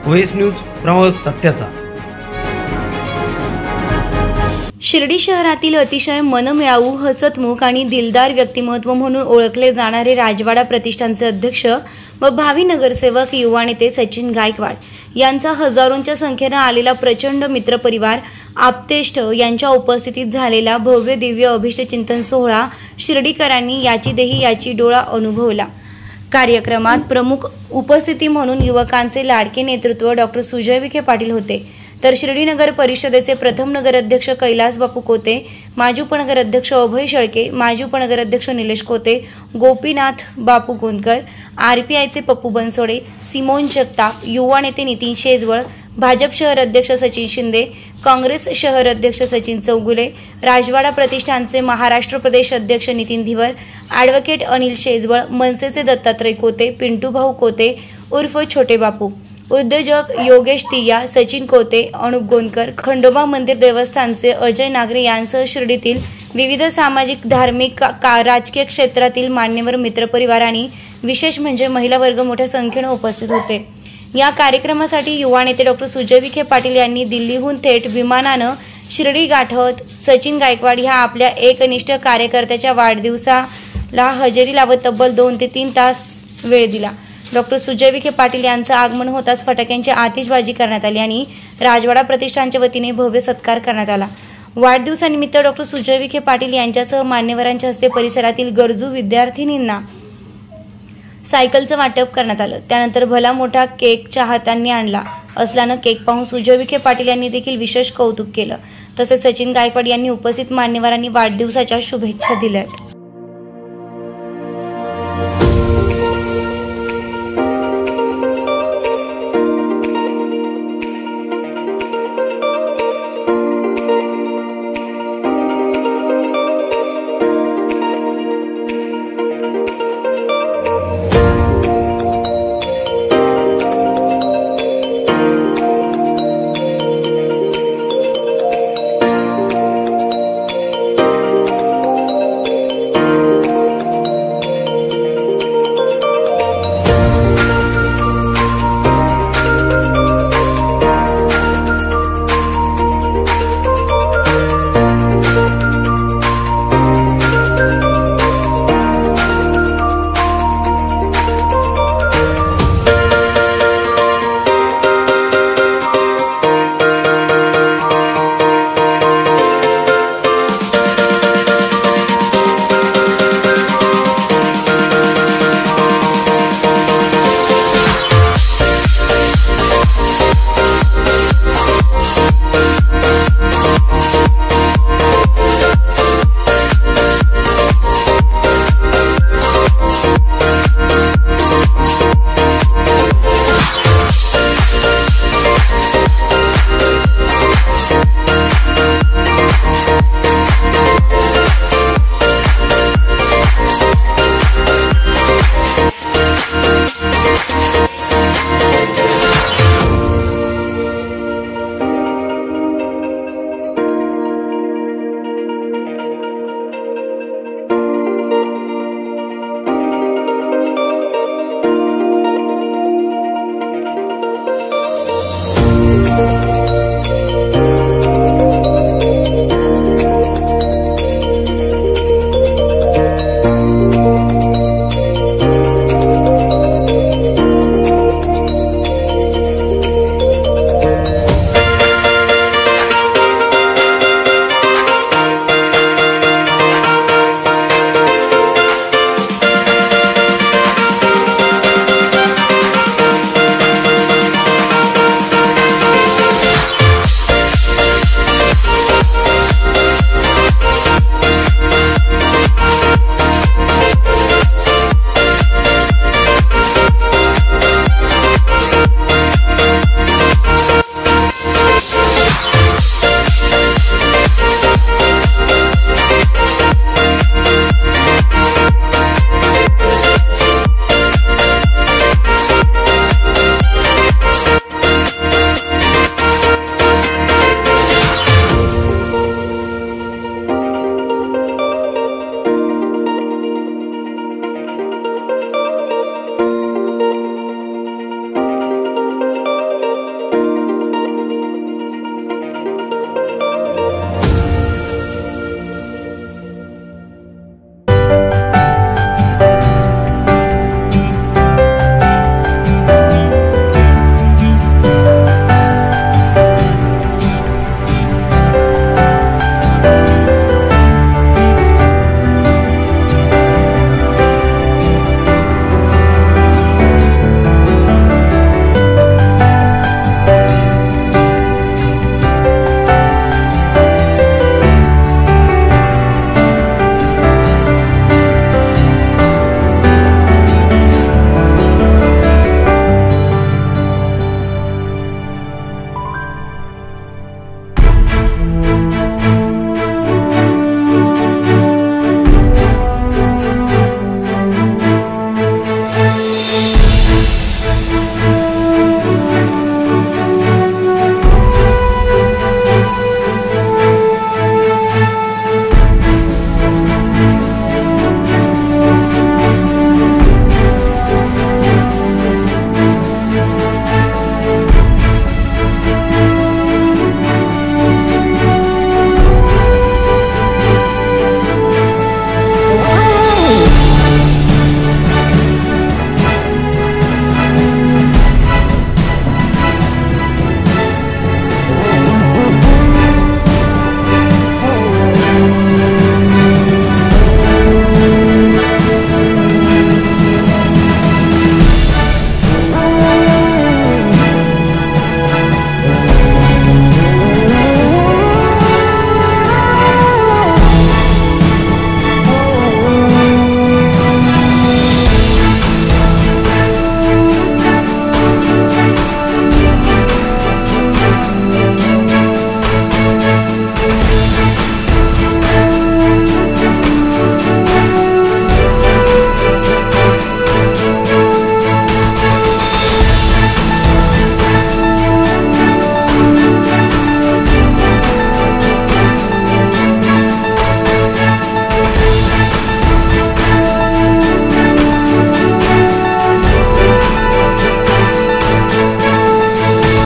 OS news, प्रवास सत्याचा। शिर्डी शहरातील अतिशय मनमिळावू, हसतमुख आणि दिलदार व्यक्तिमत्व म्हणून ओळखले जाणारे राजवाडा प्रतिष्ठानचे अध्यक्ष व भावी नगरसेवक युवा नेते सचिन गायकवाड यांचा हजारोंच्या संख्येने आलेला प्रचंड मित्रपरिवार, आप्तेष्ट यांच्या उपस्थितीत झालेला भव्य दिव्य अभिष्ट चिंतन सोहळा शिर्डीकरांनी याची देही याची डोळा अनुभवला। कार्यक्रमात प्रमुख उपस्थिती म्हणून युवकांचे लाडके नेतृत्व डॉक्टर सुजय विखे पाटील होते, तर शिर्डी नगर परिषदेचे प्रथम नगराध्यक्ष कैलास बापू कोते, माजी उपनगराध्यक्ष अभय शेळके, माजी उपनगराध्यक्ष निलेश कोते, गोपीनाथ बापू गोंदकर, आरपीआयचे पप्पू बनसोडे, सिमोन जगताप, युवा नेते नितीन शेजवळ, भाजप शहर अध्यक्ष सचिन शिंदे, काँग्रेस शहर अध्यक्ष सचिन चौगुले, राजवाडा प्रतिष्ठानचे महाराष्ट्र प्रदेश अध्यक्ष नितीन धिवर, ॲडव्होकेट अनिल शेजवळ, मनसेचे दत्तात्रय कोते, पिंटू भाऊ कोते उर्फ छोटे बापू, उद्योजक योगेश तिया, सचिन कोते, अनुप गोंदकर, खंडोबा मंदिर देवस्थानचे अजय नागरे यांसह शिर्डीतील विविध सामाजिक, धार्मिक, राजकीय क्षेत्रातील मान्यवर मित्रपरिवार आणि विशेष म्हणजे महिला वर्ग मोठ्या संख्येने उपस्थित होते। या कार्यक्रमासाठी युवा नेते डॉक्टर सुजय विखे पाटील यांनी दिल्लीहून थेट विमानानं शिर्डी गाठत सचिन गायकवाड ह्या आपल्या एकनिष्ठ कार्यकर्त्याच्या वाढदिवसाला हजेरी लावत तब्बल 2 ते 3 तास वेळ दिला। डॉक्टर सुजय विखे पाटील यांचं आगमन होताच फटाक्यांची आतिषबाजी करण्यात आली आणि राजवाडा प्रतिष्ठानच्या वतीने भव्य सत्कार करण्यात आला। वाढदिवसानिमित्त डॉक्टर सुजय विखे पाटील यांच्यासह मान्यवरांच्या हस्ते परिसरातील गरजू विद्यार्थिनींना सायकलचं वाटप करण्यात आलं। त्यानंतर भला मोठा केक चाहत्यांनी आणला असल्यानं केक पाहून सुजय विखे पाटील यांनी देखील विशेष कौतुक केलं। तसेच सचिन गायकवाड यांनी उपस्थित मान्यवरांनी वाढदिवसाच्या शुभेच्छा दिल्या।